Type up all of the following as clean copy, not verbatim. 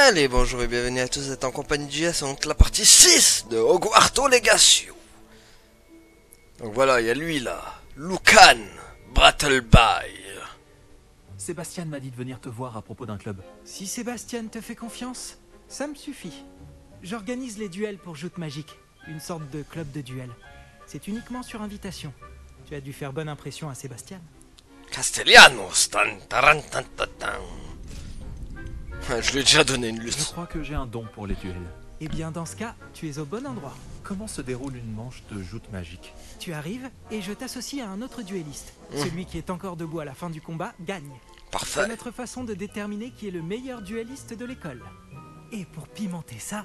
Allez, bonjour et bienvenue à tous, vous êtes en compagnie de JS, donc la partie 6 de Hogwarts Legacy. Donc voilà, il y a lui là, Lucan Brattleby. Sébastien m'a dit de venir te voir à propos d'un club. Si Sébastien te fait confiance, ça me suffit. J'organise les duels pour Joute Magique, une sorte de club de duel. C'est uniquement sur invitation. Tu as dû faire bonne impression à Sébastien. Castellanos, tan, taran, tan, tan, tan. Je lui ai déjà donné une Je lutte. crois que j'ai un don pour les duels. Eh bien dans ce cas, tu es au bon endroit. Comment se déroule une manche de joute magique? Tu arrives et je t'associe à un autre duelliste. Celui qui est encore debout à la fin du combat gagne. C'est Parfait. notre façon de déterminer qui est le meilleur duelliste de l'école. Et pour pimenter ça,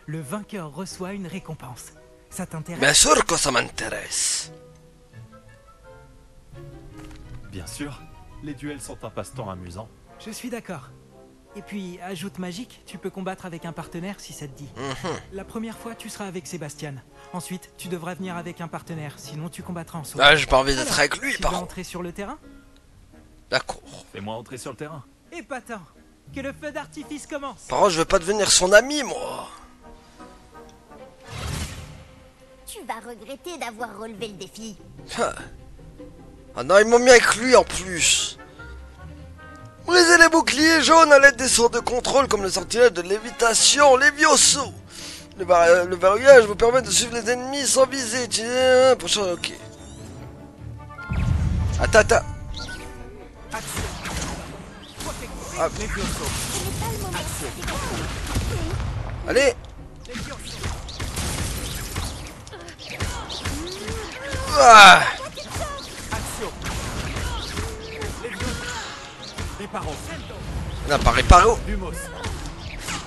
le vainqueur reçoit une récompense. Ça t'intéresse? Bien sûr que ça m'intéresse. Bien sûr, les duels sont un passe-temps amusant. Je suis d'accord. Et puis, à Joute Magique, tu peux combattre avec un partenaire si ça te dit. La première fois, tu seras avec Sébastien. Ensuite, tu devras venir avec un partenaire, sinon tu combattras en solo. Ah, j'ai pas envie d'être Alors, avec lui, tu par veux contre. entrer sur le terrain? D'accord. Fais-moi entrer sur le terrain. Épatant. Que le feu d'artifice commence. Par contre, je veux pas devenir son ami, moi. Tu vas regretter d'avoir relevé le défi. Ah non, ils m'ont mis avec lui en plus. Brisez les boucliers jaunes à l'aide des sorts de contrôle comme le sortilège de lévitation, Levioso. Le verrouillage vous permet de suivre les ennemis sans viser. Prochain, ok. Attends. Ah. Allez. Ah. Non, pas réparé. Lumos.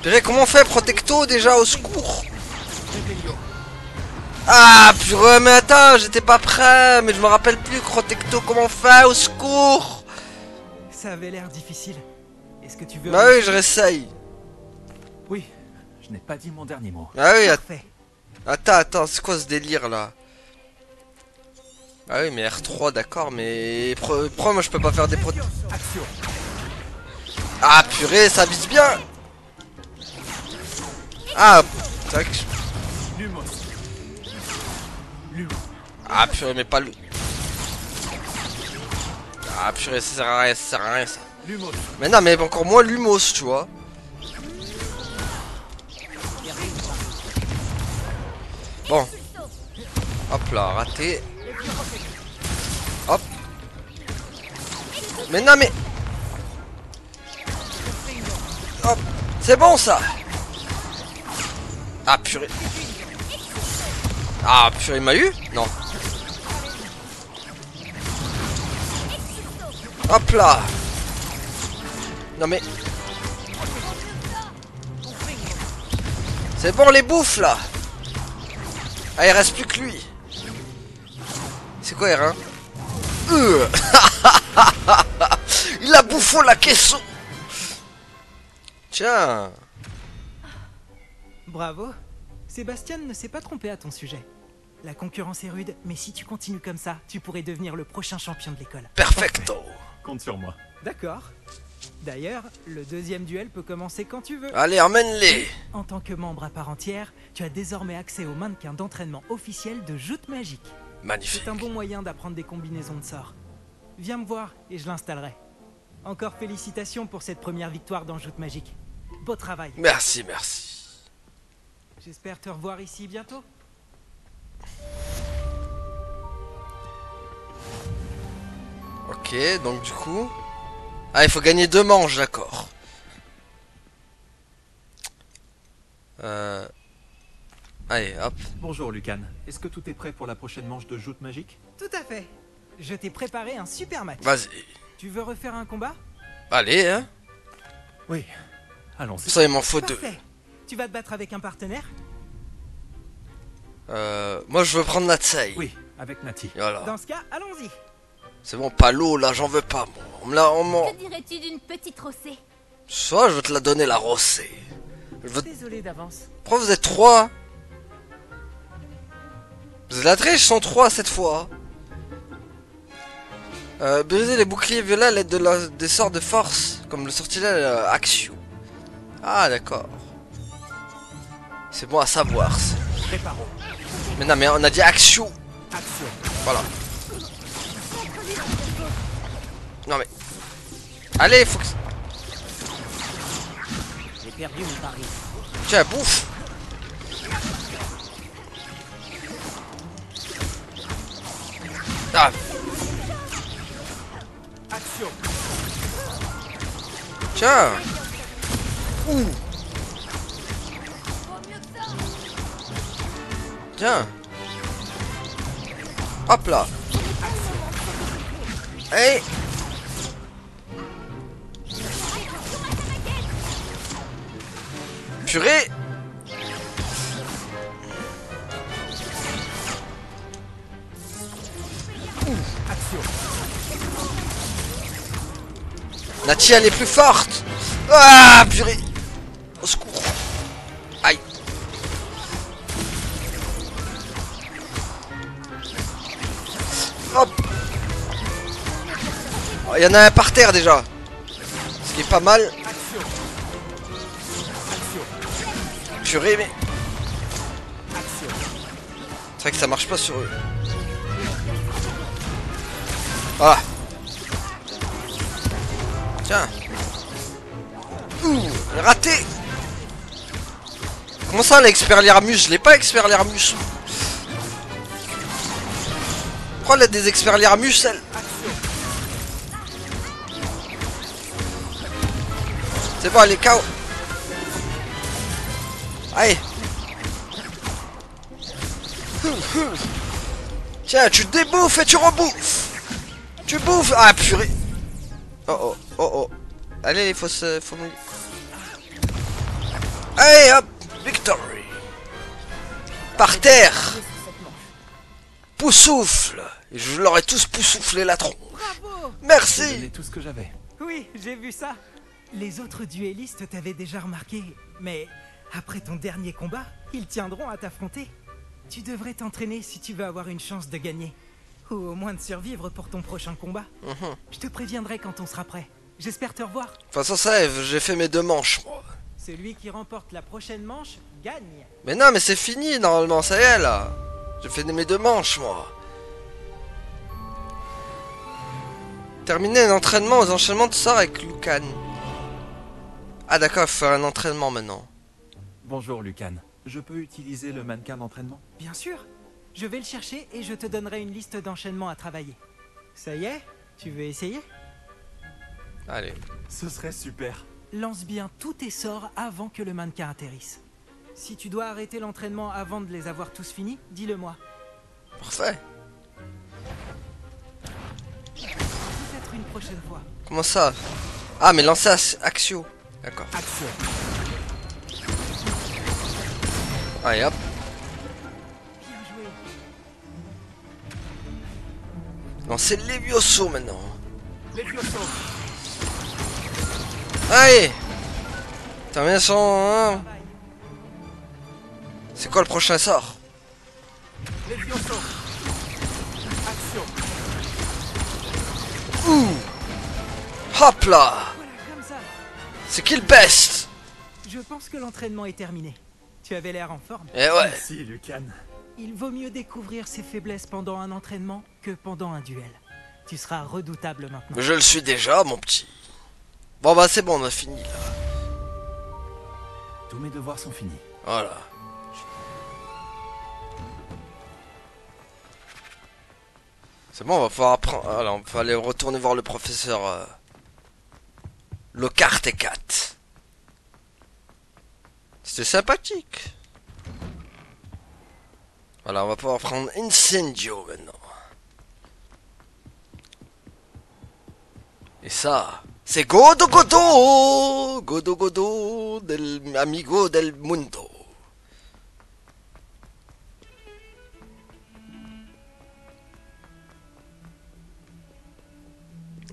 Purée, comment on fait Protecto déjà, au secours? Ah purée, mais attends, j'étais pas prêt, mais je me rappelle plus Protecto, comment on fait, au secours? Ça avait l'air difficile. Est-ce que tu veux... Bah oui, je réessaye. Oui, je n'ai pas dit mon dernier mot. Ah oui, Parfait. attends, c'est quoi ce délire là? Ah oui, mais R3, d'accord, mais... Pourquoi moi je peux pas faire des prot... Action. Ah purée, ça vise bien. Ah, c'est vrai que... Lumos. Lumos. Ah purée, mais pas le... Ah purée, ça sert à rien, ça. Lumos. Mais non, mais encore moins Lumos, tu vois. Bon. Hop là, raté. Hop. Mais non, mais... Hop. C'est bon, ça. Ah, purée. Ah, purée, il m'a eu? Non. Hop là. Non, mais... C'est bon, les bouffes, là. Ah, il reste plus que lui. C'est quoi, R1? Il a bouffon la caisson. Tiens. Bravo. Sébastien ne s'est pas trompé à ton sujet. La concurrence est rude, mais si tu continues comme ça, tu pourrais devenir le prochain champion de l'école. Perfecto. Compte sur moi. D'accord. D'ailleurs, le deuxième duel peut commencer quand tu veux. Allez, emmène-les. En tant que membre à part entière, tu as désormais accès au mannequin d'entraînement officiel de Joute Magique. Magnifique. C'est un bon moyen d'apprendre des combinaisons de sorts. Viens me voir et je l'installerai. Encore félicitations pour cette première victoire dans Joute Magique. Beau travail. Merci. J'espère te revoir ici bientôt. Ok, donc du coup... Ah, il faut gagner 2 manches, d'accord. Allez, hop. Bonjour Lucan. Est-ce que tout est prêt pour la prochaine manche de joute magique? Tout à fait. Je t'ai préparé un super match. Vas-y. Tu veux refaire un combat? Allez, hein. Oui. Allons-y. Ça, il m'en faut 2. Parfait. Tu vas te battre avec un partenaire? Moi, je veux prendre Natsai. Oui, avec Nati. Voilà. Dans ce cas, allons-y. C'est bon, pas l'eau, là, j'en veux pas, moi. Que dirais-tu d'une petite rossée? Soit je veux te la donner, la rossée. Je veux... Désolé d'avance. Pourquoi vous êtes 3? Vous êtes la triche, ils sont 3 cette fois. Briser les boucliers violets à l'aide des sorts de force, comme le sortilège Axio. Ah, d'accord. C'est bon à savoir. Ça. Préparons. Mais non, mais on a dit action. Action. Voilà. Non, mais... Allez, faut que... J'ai perdu mon pari. Tiens, bouffe. Ah, Action. tiens. Ouh. Tiens. Hop là. Hey. Purée. Action. Nati, elle est plus forte. Ah, purée. Au secours. Aïe. Hop. Oh, il y en a un par terre déjà. Ce qui est pas mal. Action. Action. Purée, mais... Action. C'est vrai que ça marche pas sur eux. Voilà. Tiens. Ouh, raté. Comment ça, l'expert Liramus? Je l'ai pas, expert Liramus. Pourquoi elle a des experts Liramus, elle? C'est bon, elle est KO. Allez. Tiens, tu débouffes et tu rebouffes. Tu bouffes. Ah, purée. Oh oh, oh oh. Allez, il faut se... Faut... Allez, hop. Victory. Par terre. Poussoufle. Et je leur ai tous poussouflé la tronche. Bravo. J'ai Merci. donné tout ce que j'avais. Oui, j'ai vu ça. Les autres duellistes t'avaient déjà remarqué, mais après ton dernier combat, ils tiendront à t'affronter. Tu devrais t'entraîner si tu veux avoir une chance de gagner. Ou au moins de survivre pour ton prochain combat. Je te préviendrai quand on sera prêt. J'espère te revoir. De toute façon, ça, j'ai fait mes 2 manches, moi. Celui qui remporte la prochaine manche gagne. Mais non, mais c'est fini, normalement, ça y est, là. J'ai fait mes 2 manches, moi. Terminer un entraînement aux enchaînements de sorts avec Lucan. Ah d'accord, il faut faire un entraînement maintenant. Bonjour, Lucan. Je peux utiliser le mannequin d'entraînement? Bien sûr. Je vais le chercher et je te donnerai une liste d'enchaînements à travailler. Ça y est? Tu veux essayer? Allez. Ce serait super. Lance bien tous tes sorts avant que le mannequin atterrisse. Si tu dois arrêter l'entraînement avant de les avoir tous finis, dis-le moi. Parfait. Peut-être une prochaine fois. Comment ça? Ah, mais lancer Axio. D'accord. Action. Allez, hop. Bien joué. Lancer Levioso maintenant. Levioso. Allez. Termine son... hein. C'est quoi le prochain sort? Levioso. Action. Ouh. Hop là. Voilà, comme ça. C'est qui le best? Je pense que l'entraînement est terminé. Tu avais l'air en forme. Eh ouais. Merci, Lucan. Il vaut mieux découvrir ses faiblesses pendant un entraînement que pendant un duel. Tu seras redoutable maintenant. Mais je le suis déjà, mon petit. Bon bah c'est bon, on a fini là. Tous mes devoirs sont finis. Voilà. C'est bon, on va pouvoir apprendre. Alors, on va aller retourner voir le professeur Lockhart et Kat. C'était sympathique. Voilà, on va pouvoir prendre Incendio maintenant. Et ça, c'est Godo Godo! Godo Godo del amigo del mundo.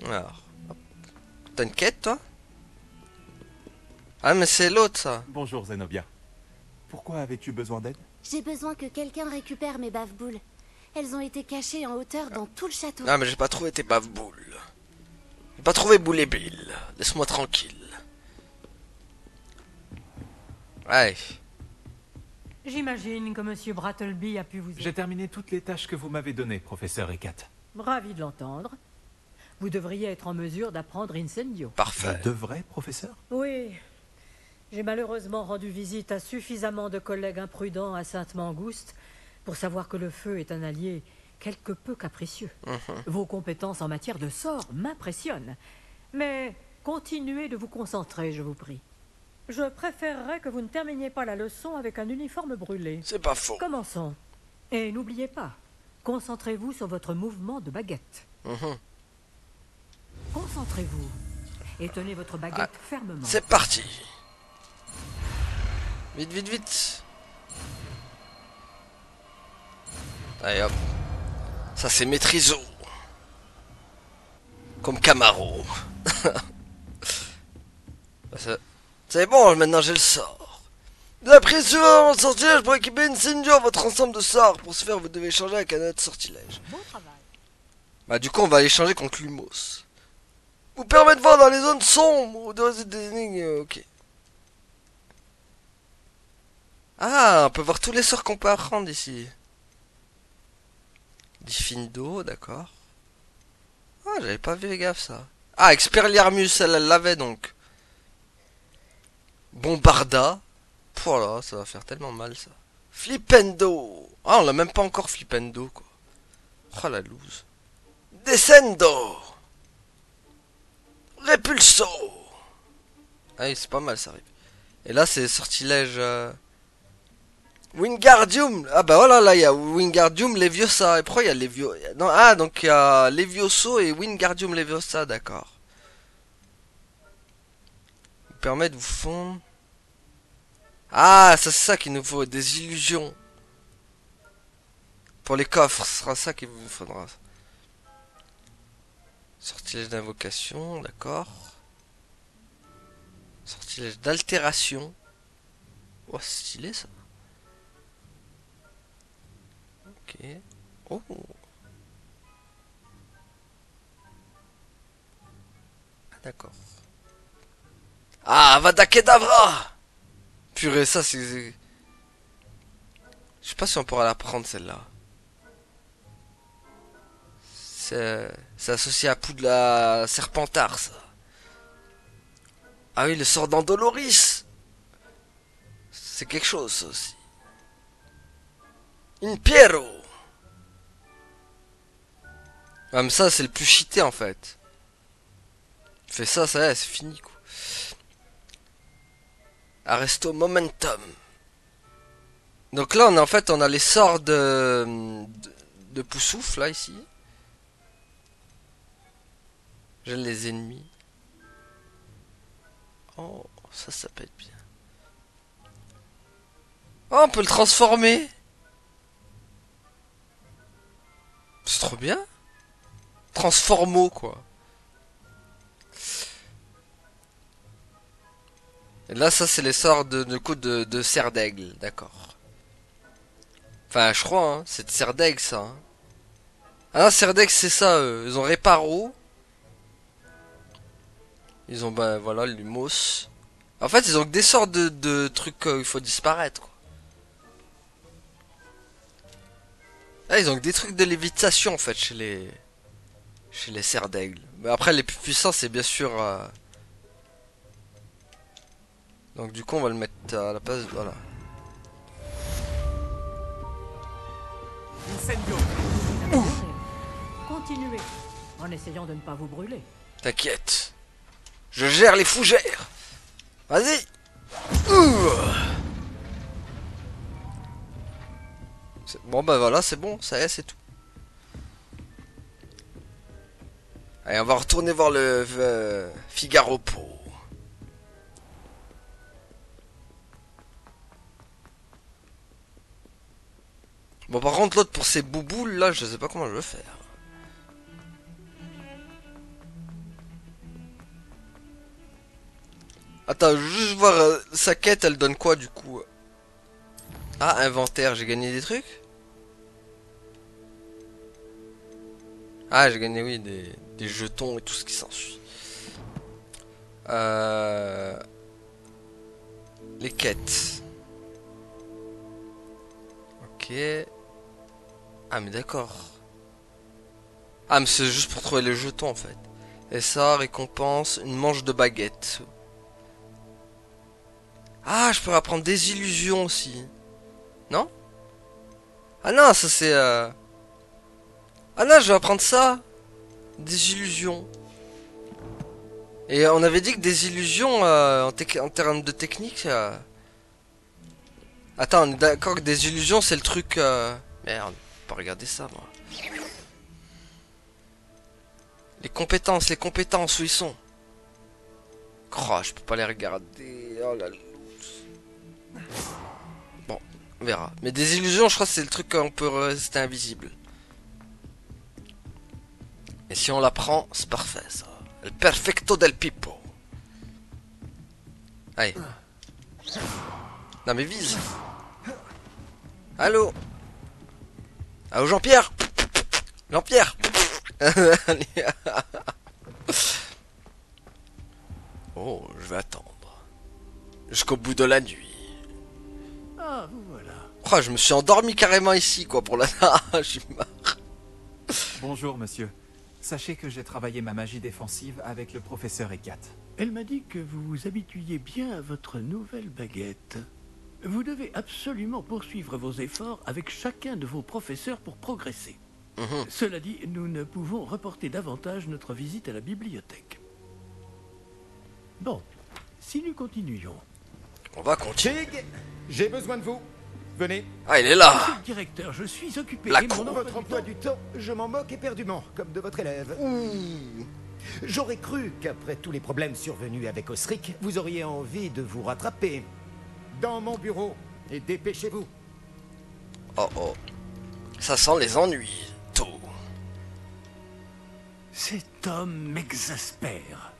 Alors, hop. T'as une quête, toi? Ah, mais c'est l'autre, ça. Bonjour, Zenobia. Pourquoi avais-tu besoin d'aide? J'ai besoin que quelqu'un récupère mes bave-boules. Elles ont été cachées en hauteur dans tout le château. Ah, mais j'ai pas trouvé tes bave-boules. J'ai pas trouvé Boule et Bill. Laisse-moi tranquille. Ouais. J'imagine que Monsieur Brattleby a pu vous aider. J'ai terminé toutes les tâches que vous m'avez données, professeur Ekat. Ravi de l'entendre. Vous devriez être en mesure d'apprendre Incendio. Parfait. De vrai, professeur? Oui. J'ai malheureusement rendu visite à suffisamment de collègues imprudents à Sainte-Mangouste pour savoir que le feu est un allié quelque peu capricieux. Vos compétences en matière de sort m'impressionnent. Mais continuez de vous concentrer, je vous prie. Je préférerais que vous ne terminiez pas la leçon avec un uniforme brûlé. C'est pas faux. Commençons. Et n'oubliez pas, concentrez-vous sur votre mouvement de baguette. Concentrez-vous et tenez votre baguette fermement. C'est parti. Vite, vite, vite. Allez hop. Ça c'est maîtriso. Comme Camaro. C'est bon, maintenant j'ai le sort. D'après ce sortilège pour équiper Incendio votre ensemble de sorts. Pour ce faire, vous devez échanger avec un autre sortilège. Bon travail. Bah du coup, on va échanger contre Lumos. Vous permet de voir dans les zones sombres ou de résoudre des énigmes, ok. Ah, on peut voir tous les sorts qu'on peut apprendre ici. Diffindo, d'accord. Ah, j'avais pas vu gaffe ça. Ah, Expelliarmus, elle l'avait donc. Bombarda. Oh là, ça va faire tellement mal ça. Flipendo. Ah, on l'a même pas encore Flipendo quoi. Oh la loose. Descendo. Repulso. Ah oui, c'est pas mal ça. Et là, c'est sortilège... Wingardium. Ah bah voilà, là, il y a Wingardium Leviosa. Et pourquoi il y a Leviosa? Non, ah, donc il y a Levioso et Wingardium Leviosa, d'accord. Vous permet de vous fondre... Ah, ça c'est ça qu'il nous faut, des illusions. Pour les coffres, ce sera ça qu'il vous faudra. Sortilège d'invocation, d'accord. Sortilège d'altération. Oh, c'est stylé ça. Ok. Oh. Ah, d'accord. Ah, Avada Kedavra! Purée, ça c'est... Je sais pas si on pourra la prendre celle-là. C'est associé à Poudlard Serpentard, ça. Ah oui, le sort d'Andoloris. C'est quelque chose, ça aussi. Impiero. Ah, mais ça, c'est le plus cheaté, en fait. Fais ça, ça y est, c'est fini, quoi. Arresto Momentum. Donc là, on a les sorts de Poussouf, là, ici. Gèle les ennemis. Oh, ça peut être bien. Oh, on peut le transformer. C'est trop bien. Transformo, quoi. Et là, ça, c'est les sorts de cerf d'aigle, d'accord. Enfin, je crois, hein, c'est de cerf d'aigle, ça. Hein. Ah, cerf d'aigle, c'est ça, ils ont Réparo. Ils ont, ben, voilà, Lumos. En fait, ils ont que des sorts de trucs il faut disparaître, quoi. Ah, ils ont que des trucs de lévitation, en fait, chez les cerfs d'aigle. Mais après, les plus puissants, c'est bien sûr... Donc, du coup, on va le mettre à la place... Voilà. Incendio. Continuez en essayant de ne pas vous brûler. T'inquiète. Je gère les fougères. Vas-y. Bon bah voilà, c'est bon, ça y est, c'est tout. Allez, on va retourner voir le Figaro Po. Bon, par contre, l'autre pour ces bouboules là, je sais pas comment je vais faire. Attends, je veux juste voir sa quête, elle donne quoi du coup? Ah, inventaire, j'ai gagné des trucs? Ah, j'ai gagné, oui, des jetons et tout ce qui s'ensuit. Les quêtes. Ok. Ah mais d'accord. Ah mais c'est juste pour trouver les jetons en fait. Et ça, récompense, une manche de baguette. Ah, je peux apprendre des illusions aussi. Non? Ah non, ça c'est... Ah non, je vais apprendre ça. Des illusions. Et on avait dit que des illusions, en termes de technique... Attends, on est d'accord que des illusions, c'est le truc... Merde, je peux pas regarder ça, moi. Les compétences, où ils sont? Oh, je peux pas les regarder. Oh la loose. Bon, on verra. Mais des illusions, je crois que c'est le truc qu'on peut rester invisible. Et si on la prend, c'est parfait, ça. El perfecto del pipo. Allez. Non mais vise. Allô? Allô Jean-Pierre? Jean-Pierre? Oh, je vais attendre. Jusqu'au bout de la nuit. Ah, vous voilà. Oh, je me suis endormi carrément ici, quoi, pour la... je suis marre. Bonjour, monsieur. Sachez que j'ai travaillé ma magie défensive avec le professeur Ekat. Elle m'a dit que vous vous habituiez bien à votre nouvelle baguette. Vous devez absolument poursuivre vos efforts avec chacun de vos professeurs pour progresser. Cela dit, nous ne pouvons reporter davantage notre visite à la bibliothèque. Bon, si nous continuions... On va continuer. Fig, j'ai besoin de vous. Venez. Ah, il est là. Monsieur le directeur, je suis occupé. La et mon cour. Votre emploi du temps, je m'en moque éperdument, comme de votre élève. J'aurais cru qu'après tous les problèmes survenus avec Osric, vous auriez envie de vous rattraper. Dans mon bureau, et dépêchez-vous. Oh oh. Ça sent les ennuis. Tout. Cet homme m'exaspère.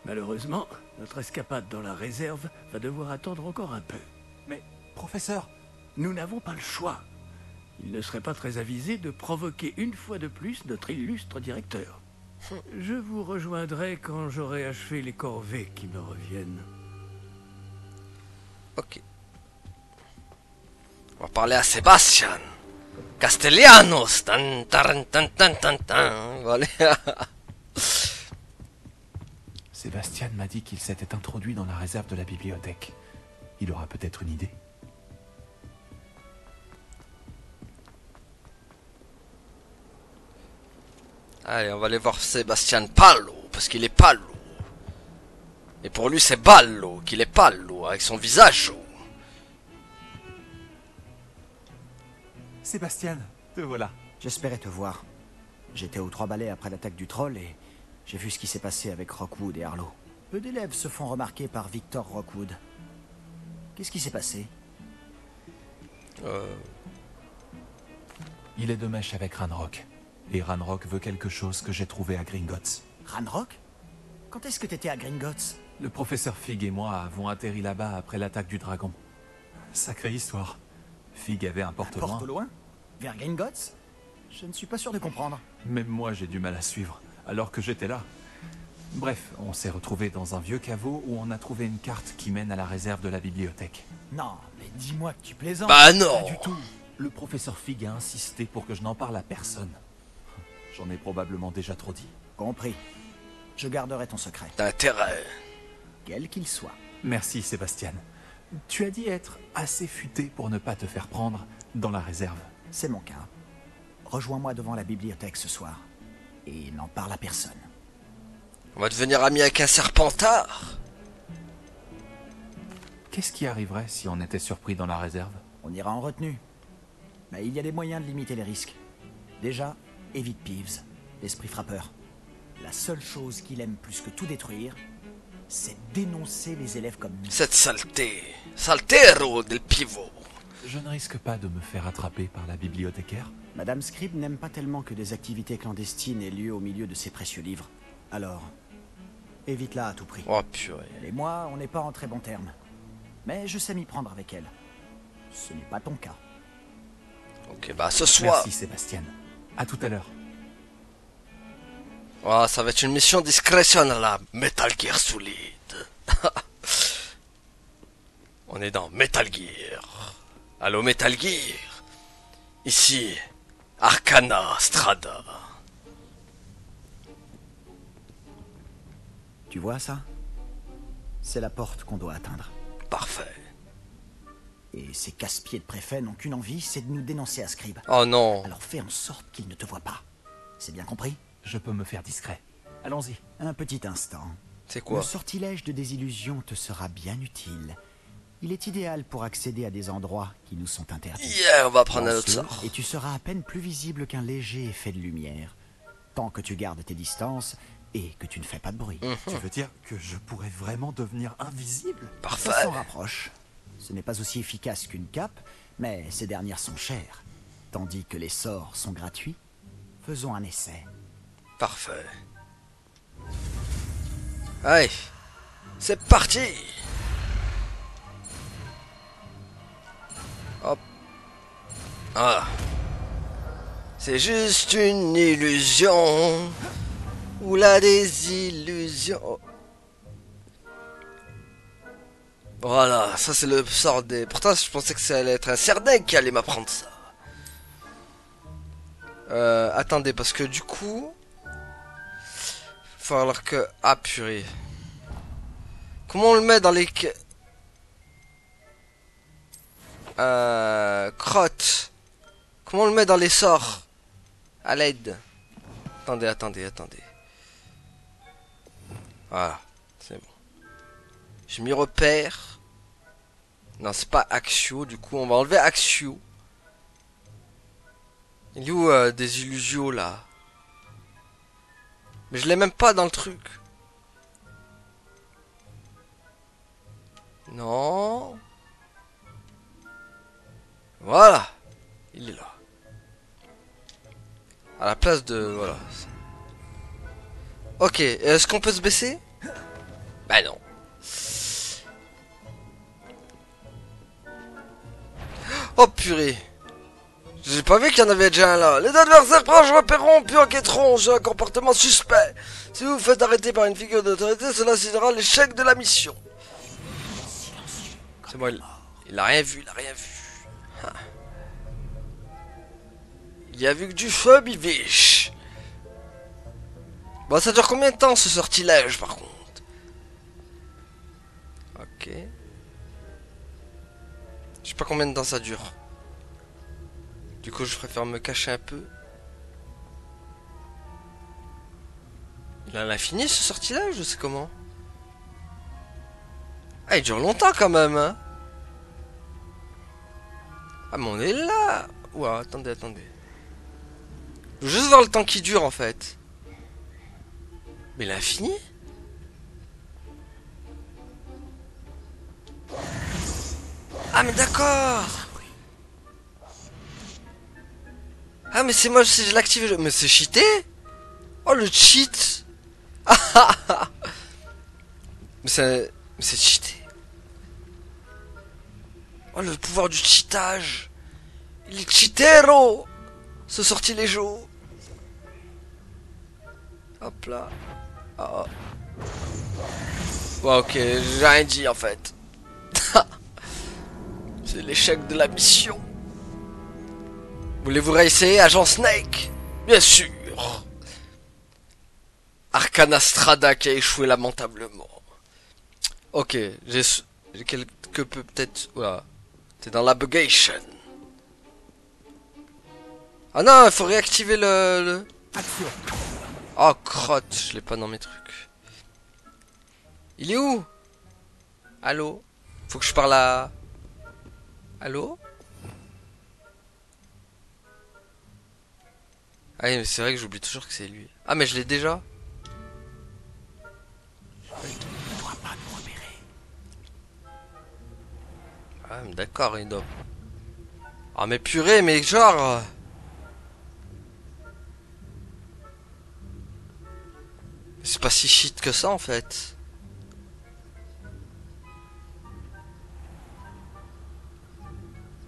Malheureusement, notre escapade dans la réserve va devoir attendre encore un peu. Mais, professeur, Nous n'avons pas le choix. Il ne serait pas très avisé de provoquer une fois de plus notre illustre directeur. Je vous rejoindrai quand j'aurai achevé les corvées qui me reviennent. Ok. On va parler à Sébastien. Castellanos. Tan, tan, tan, tan, tan, tan. Voilà. Sébastien m'a dit qu'il s'était introduit dans la réserve de la bibliothèque. Il aura peut-être une idée. Allez, on va aller voir Sébastien Pallo, parce qu'il est Pallo. Et pour lui, c'est Ballo, qu'il est Pallo, avec son visage chaud. Sébastien, te voilà. J'espérais te voir. J'étais aux Trois Balais après l'attaque du troll et j'ai vu ce qui s'est passé avec Rockwood et Harlow. Peu d'élèves se font remarquer par Victor Rockwood. Qu'est-ce qui s'est passé? Il est de mèche avec Ranrock. Et Ranrock veut quelque chose que j'ai trouvé à Gringotts. Ranrock? Quand est-ce que t'étais à Gringotts? Le professeur Fig et moi avons atterri là-bas après l'attaque du dragon. Sacrée histoire. Fig avait un porte-loin. Porte loin? Vers Gringotts? Je ne suis pas sûr de comprendre. Même moi, j'ai du mal à suivre, alors que j'étais là. Bref, on s'est retrouvés dans un vieux caveau où on a trouvé une carte qui mène à la réserve de la bibliothèque. Non, mais dis-moi que tu plaisantes. Bah non. Pas du tout. Le professeur Fig a insisté pour que je n'en parle à personne. J'en ai probablement déjà trop dit. Compris. Je garderai ton secret. T'as intérêt. Quel qu'il soit. Merci, Sébastien. Tu as dit être assez futé pour ne pas te faire prendre dans la réserve. C'est mon cas. Rejoins-moi devant la bibliothèque ce soir. Et n'en parle à personne. On va devenir amis avec un serpentard. Qu'est-ce qui arriverait si on était surpris dans la réserve? On ira en retenue. Mais il y a des moyens de limiter les risques. Déjà, évite Peeves, l'esprit frappeur. La seule chose qu'il aime plus que tout détruire, c'est dénoncer les élèves comme nous. Cette saleté. Saltero del pivot. Je ne risque pas de me faire attraper par la bibliothécaire? Madame Scribe n'aime pas tellement que des activités clandestines aient lieu au milieu de ses précieux livres. Alors, évite-la à tout prix. Oh purée. Elle et moi, on n'est pas en très bons termes. Mais je sais m'y prendre avec elle. Ce n'est pas ton cas. Ok, bah ce soir. Merci, Sébastien. À tout à l'heure. Oh, ça va être une mission discrétion à la Metal Gear Solid. On est dans Metal Gear. Allô Metal Gear. Ici, Arcana Strada. Tu vois ça? C'est la porte qu'on doit atteindre. Parfait. Et ces casse-pieds de préfet n'ont qu'une envie, c'est de nous dénoncer à Scribe. Oh non. Alors fais en sorte qu'ils ne te voient pas. C'est bien compris? Je peux me faire discret. Allons-y. Un petit instant. C'est quoi? Le sortilège de désillusion te sera bien utile. Il est idéal pour accéder à des endroits qui nous sont interdits. Yeah, on va prendre un autre Lance-le, sort. et tu seras à peine plus visible qu'un léger effet de lumière. Tant que tu gardes tes distances et que tu ne fais pas de bruit. Tu veux dire que je pourrais vraiment devenir invisible? Parfait. Ça s'en rapproche. Ce n'est pas aussi efficace qu'une cape, mais ces dernières sont chères. Tandis que les sorts sont gratuits. Faisons un essai. Parfait. Allez, c'est parti. Hop. Ah. C'est juste une illusion. Ou la désillusion. Voilà, ça c'est le sort des... Pourtant je pensais que ça allait être un Serdaigle qui allait m'apprendre ça. Attendez, parce que du coup... Il va falloir que... Ah purée. Comment on le met dans les... Crotte. Comment on le met dans les sorts? À l'aide. Attendez. Voilà, c'est bon. J'ai mis repère. Non, c'est pas Axio, du coup on va enlever Axio. Il est où des illusions là? Mais je l'ai même pas dans le truc. Non. Voilà. Il est là. À la place de... Voilà. Ok, est-ce qu'on peut se baisser? Bah non. Oh purée. J'ai pas vu qu'il y en avait déjà un là. Les adversaires proches repéreront puis enquêteront sur un comportement suspect. Si vous vous faites arrêter par une figure d'autorité, cela signera l'échec de la mission. C'est bon, il a rien vu, Ah. Il a vu que du feu, bibiche. Bon, ça dure combien de temps ce sortilège par contre? Ok. Je sais pas combien de temps ça dure. Du coup, je préfère me cacher un peu. Il a l'infini ce sortilège, je sais comment. Ah, il dure longtemps quand même, hein. Ah, mais on est là. Ouah, attendez. Je veux juste voir le temps qui dure en fait. Mais l'infini? Ah, mais d'accord. Ah mais c'est moi si je l'active. Mais c'est cheaté. Oh le cheat. Mais c'est cheaté. Oh le pouvoir du cheatage. Il est cheatero. Ce sortilège. Hop là. Oh. Ouais, ok, j'ai rien dit en fait. C'est l'échec de la mission. Voulez-vous réessayer Agent Snake? Bien sûr. Arcana Strada qui a échoué lamentablement. Ok, j'ai quelque peu peut-être... Voilà. T'es dans la bugation. Ah non, il faut réactiver le... Action. Oh crotte, je l'ai pas dans mes trucs. Il est où? Allô? Faut que je parle à... Allô? Ah oui, mais c'est vrai que j'oublie toujours que c'est lui. Ah mais je l'ai déjà. Ne doit pas nous repérer. Ah mais d'accord, il doit... Ah mais purée, mais genre... C'est pas si shit que ça en fait.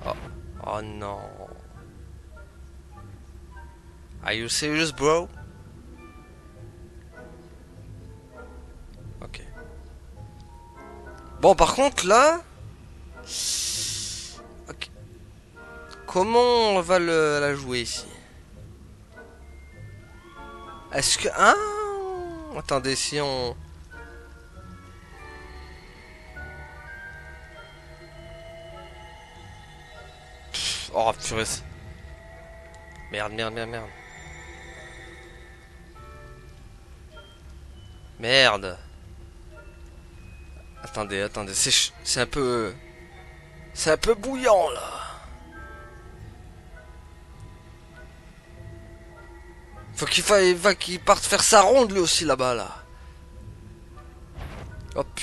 Oh, oh non. Are you serious, bro? Ok. Bon, par contre, là... Ok. Comment on va la jouer ici? Est-ce que... Ah, attendez, si on... Oh purée. Merde, merde, merde, merde. Merde. Attendez, attendez, c'est un peu... C'est un peu bouillant là. Faut qu'il parte faire sa ronde lui aussi là-bas là. Hop.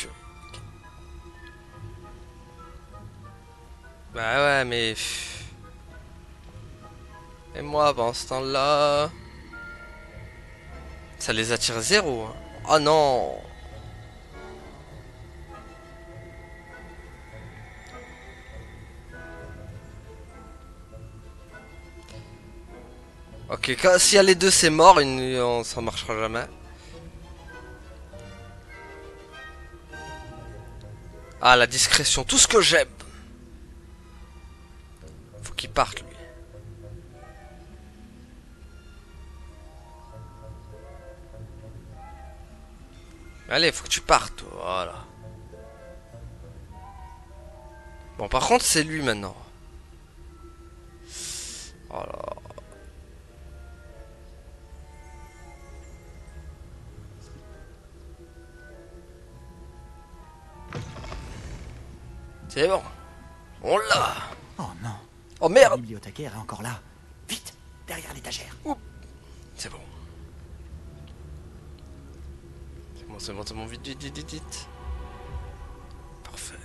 Bah ouais mais... Et moi pendant ce temps-là... Ça les attire zéro. Hein. Oh non. Ok, s'il y a les deux c'est mort, ça marchera jamais. Ah la discrétion, tout ce que j'aime. Faut qu'il parte lui. Allez, faut que tu partes, voilà. Bon, par contre, c'est lui maintenant. Voilà. C'est bon. On l'a. Oh non. Oh merde. Le bibliothécaire est encore là. Vite, derrière l'étagère. C'est bon. C'est bon, vite, vite, vite, vite, vite. Parfait.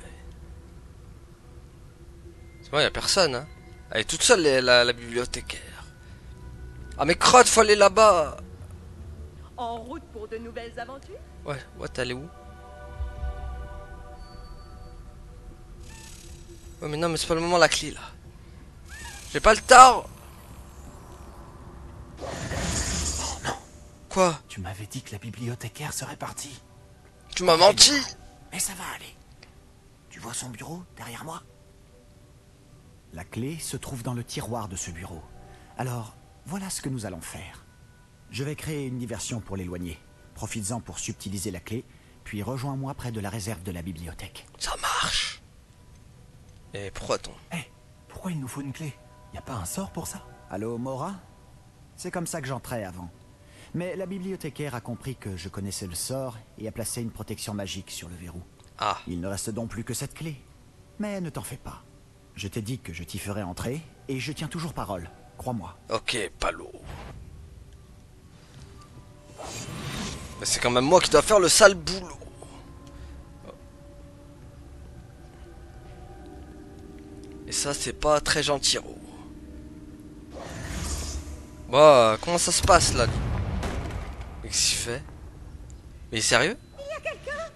C'est bon, y'a personne, hein. Elle est toute seule, la bibliothécaire. Ah, mais crotte, faut aller là-bas. En route pour de nouvelles aventures? Ouais, elle est où? Ouais, mais non, mais c'est pas le moment, la clé, là. J'ai pas le temps. Quoi? Tu m'avais dit que la bibliothécaire serait partie. Tu m'as menti. Mais ça va aller. Tu vois son bureau derrière moi? La clé se trouve dans le tiroir de ce bureau. Alors, voilà ce que nous allons faire. Je vais créer une diversion pour l'éloigner. Profites-en pour subtiliser la clé, puis rejoins-moi près de la réserve de la bibliothèque. Ça marche. Et pourquoi ton? Pourquoi il nous faut une clé? Y a pas un sort pour ça? Allô, Mora? C'est comme ça que j'entrais avant. Mais la bibliothécaire a compris que je connaissais le sort et a placé une protection magique sur le verrou. Ah. Il ne reste donc plus que cette clé. Mais ne t'en fais pas. Je t'ai dit que je t'y ferai entrer, et je tiens toujours parole. Crois-moi. Ok, Palo. Mais c'est quand même moi qui dois faire le sale boulot. Et ça, c'est pas très gentil. Bah, comment ça se passe là? Mais qu'est-ce qu'il fait? Mais il est sérieux? Il y a quelqu'un?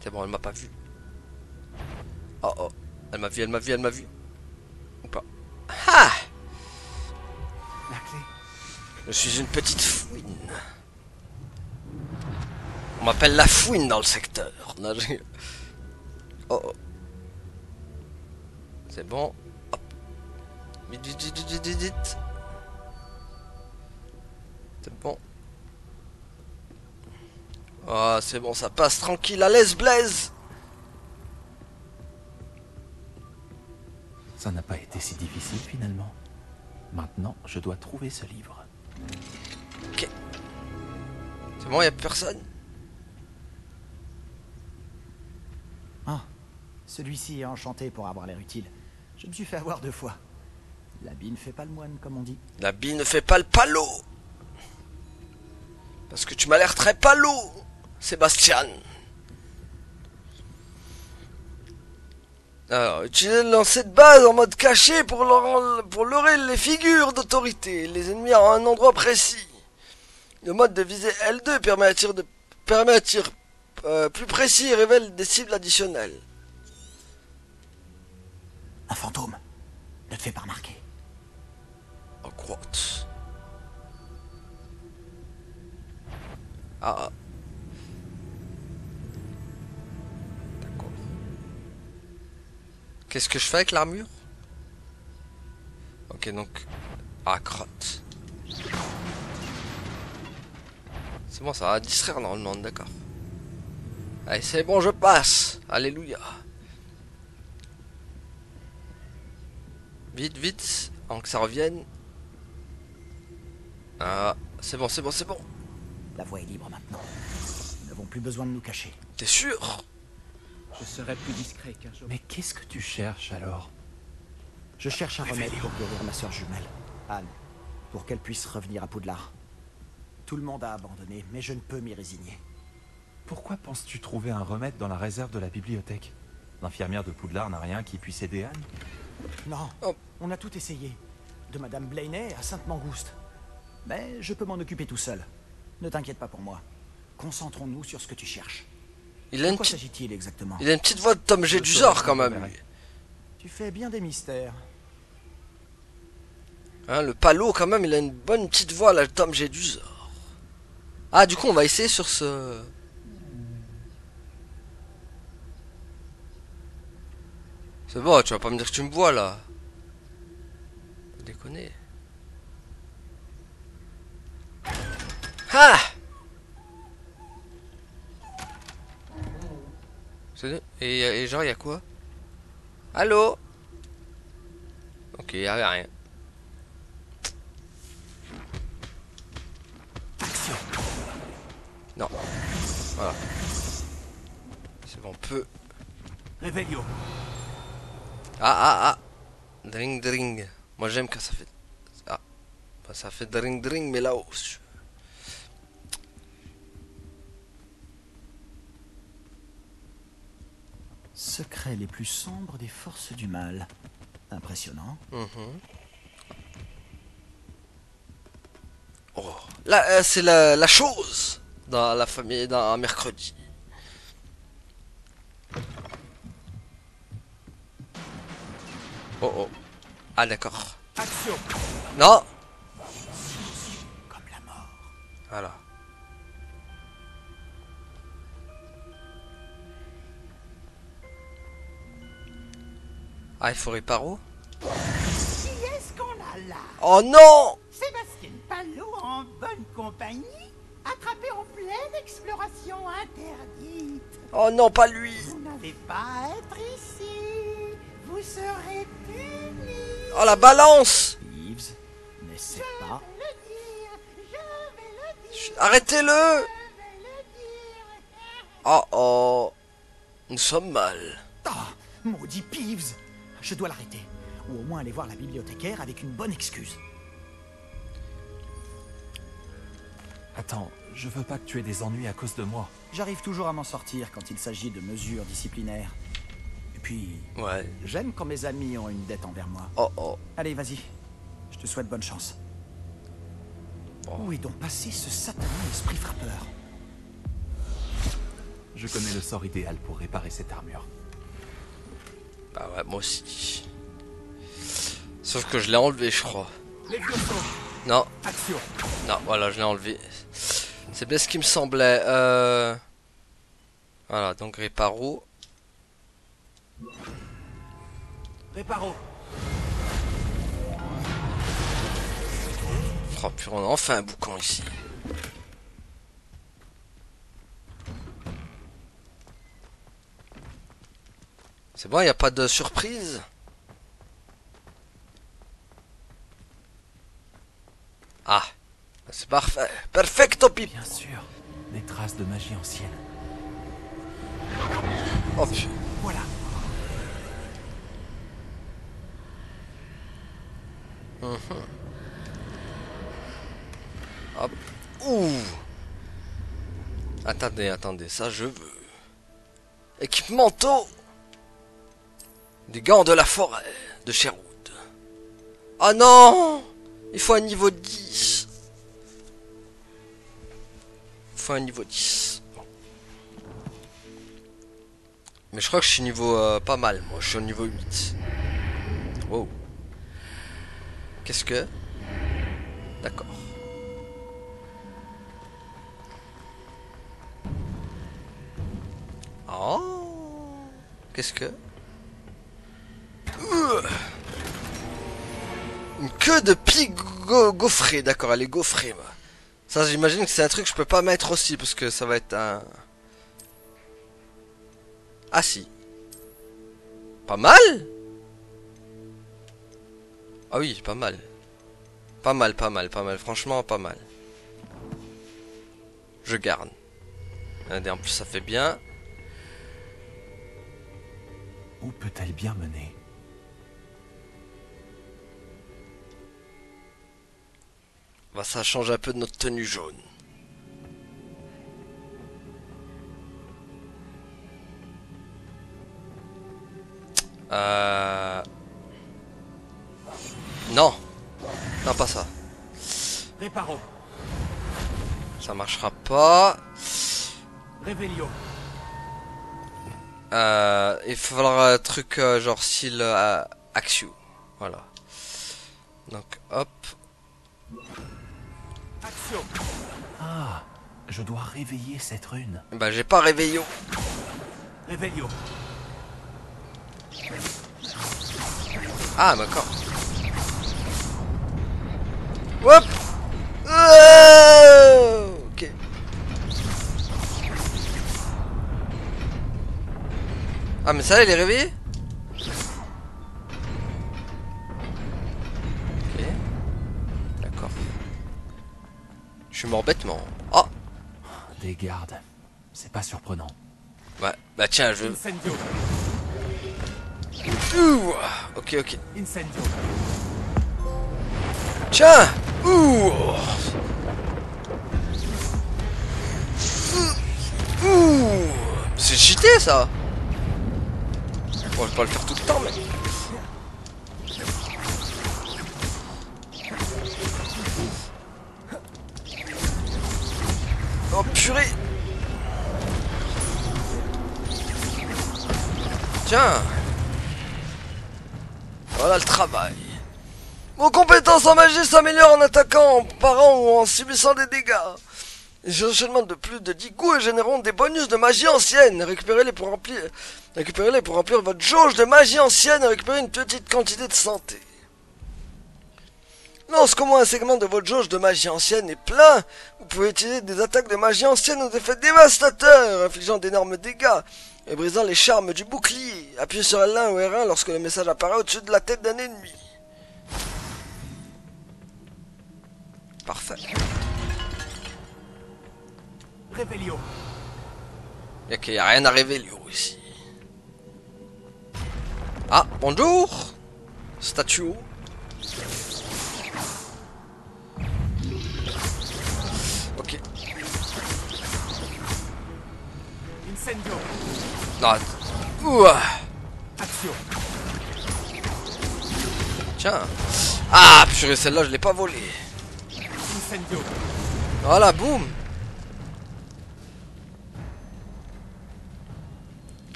C'est bon, elle m'a pas vu. Oh oh, elle m'a vu. Ou pas? Ah! La clé. Je suis une petite fouine. On m'appelle la fouine dans le secteur. Non, oh oh. C'est bon. Hop. Vite, vite, vite, vite, vite, vite. C'est bon. Ah, c'est bon, ça passe tranquille. À l'aise, Blaise. Ça n'a pas été si difficile finalement. Maintenant, je dois trouver ce livre. Ok. C'est bon, y a personne. Ah, celui-ci est enchanté pour avoir l'air utile. Je me suis fait avoir 2 fois. L'habit ne fait pas le moine, comme on dit. La bille ne fait pas le palo. Parce que tu m'as l'air très palo, Sébastien. Alors, utilisez le lancer de base en mode caché pour leurrer les figures d'autorité, les ennemis à un endroit précis. Le mode de visée L2 permet un tir plus précis et révèle des cibles additionnelles. Un fantôme. Ne te fais pas remarquer. Oh, grotte. Ah. Qu'est-ce que je fais avec l'armure? Ok, donc... Ah, crotte. C'est bon, ça va distraire normalement, d'accord. Allez, c'est bon, je passe. Alléluia. Vite, vite, avant que ça revienne. Ah, c'est bon, c'est bon, c'est bon. La voie est libre maintenant. Nous n'avons plus besoin de nous cacher. T'es sûr? Je serai plus discret qu'un jour. Mais qu'est-ce que tu cherches alors? Je cherche un remède pour guérir ma sœur jumelle, Anne, pour qu'elle puisse revenir à Poudlard. Tout le monde a abandonné, mais je ne peux m'y résigner. Pourquoi penses-tu trouver un remède dans la réserve de la bibliothèque? L'infirmière de Poudlard n'a rien qui puisse aider Anne? Non, Oh. on a tout essayé. De Madame Blaney à Sainte-Mangouste. Mais je peux m'en occuper tout seul. Ne t'inquiète pas pour moi. Concentrons-nous sur ce que tu cherches. Il a De une quoi petite... s'agit-il exactement? Il a une petite voix de Tom Jedusor quand même. Lui. Tu fais bien des mystères. Hein, le palo quand même, il a une bonne petite voix là, le Tom Jedusor. Ah, du coup, on va essayer sur ce... C'est bon, tu vas pas me dire que tu me vois là. Faut déconner. Ah! Et genre, il y a quoi? Allô? Ok, y avait rien. Non. Voilà. C'est bon, on peut. Réveillon. Ah. Dring dring. Moi j'aime quand ça fait. Ah. Bah, ça fait dring dring, mais là-haut. Si tu veux. Secrets les plus sombres des forces du mal. Impressionnant. Oh. Là, c'est la chose dans la famille, dans un mercredi. Oh. Ah, d'accord. Action. Non! Comme la mort. Voilà. Ah, il faut réparer. Qui est-ce qu'on a là? Oh non! Sébastien Palot en bonne compagnie, attrapé en pleine exploration interdite. Oh non, pas lui! Vous n'allez pas être ici. Vous serez punis. Oh la balance! Yves, n'essaie pas. Je vais le dire. Arrêtez-le! Je vais le dire. Oh. Nous sommes mal. Ah, maudit Peeves. Je dois l'arrêter. Ou au moins aller voir la bibliothécaire avec une bonne excuse. Attends, je veux pas que tu aies des ennuis à cause de moi. J'arrive toujours à m'en sortir quand il s'agit de mesures disciplinaires. Et puis, Ouais. j'aime quand mes amis ont une dette envers moi. Oh. Allez, vas-y. Je te souhaite bonne chance. Où est donc passé ce satané esprit frappeur? Je connais le sort idéal pour réparer cette armure. Bah ouais, moi aussi. Sauf que je l'ai enlevé, je crois. Les Vioso. Non. Action. Non, voilà, je l'ai enlevé. C'est bien ce qui me semblait. Voilà, donc réparo. Réparo. Oh purée, on a enfin un boucan ici. C'est bon, il n'y a pas de surprise. Ah, c'est parfait. Perfecto pipe. Bien sûr, des traces de magie ancienne. Oh putain. Voilà. Hop. Ouh. Attendez, ça je veux. Équipemento. Des gants de la forêt de Sherwood. Oh non! Il faut un niveau 10. Il faut un niveau 10. Bon. Mais je crois que je suis niveau pas mal. Moi, je suis au niveau 8. Wow. Qu'est-ce que... D'accord. Oh. Qu'est-ce que... Une queue de pie gaufrée, d'accord, elle est gaufrée. Moi. Ça, j'imagine que c'est un truc que je peux pas mettre aussi, parce que ça va être un... Ah si. Pas mal? Ah oui, pas mal. Pas mal, pas mal, pas mal. Franchement, pas mal. Je garde. Regardez, en plus, ça fait bien. Où peut-elle bien mener? Bah, ça change un peu de notre tenue jaune. Non. Non, pas ça. Réparo. Ça marchera pas. Revelio. Il va falloir un truc genre style Axio. Voilà. Donc, hop. Action. Ah, je dois réveiller cette rune. Bah, j'ai pas réveillé. Revelio. Ah, d'accord. Hop. Ok. Ah, mais ça, il est réveillé? Ok. D'accord. Je suis mort bêtement. Oh. Des gardes. C'est pas surprenant. Ouais, bah tiens, je... Incendio. Ouh. Ok, ok. Incendio. Tiens. Ouh. Ouh. C'est cheaté ça. Bon, je vais pas le faire tout le temps, mais... Oh purée. Tiens. Voilà le travail. Vos compétences en magie s'améliorent en attaquant, en parant ou en subissant des dégâts. Les enchaînements de plus de 10 coups généreront des bonus de magie ancienne. Récupérez-les pour remplir votre jauge de magie ancienne et récupérer une petite quantité de santé. Lorsqu'au moins un segment de votre jauge de magie ancienne est plein, vous pouvez utiliser des attaques de magie ancienne aux effets dévastateurs, infligeant d'énormes dégâts et brisant les charmes du bouclier. Appuyez sur L1 ou R1 lorsque le message apparaît au-dessus de la tête d'un ennemi. Parfait. Revelio. Ok, y a rien à révéler ici. Ah, bonjour. Statue. Ok. Incendio. Non. Ouah. Action. Tiens. Ah, purée, celle-là, je l'ai pas volée. Incendio. Voilà, boum.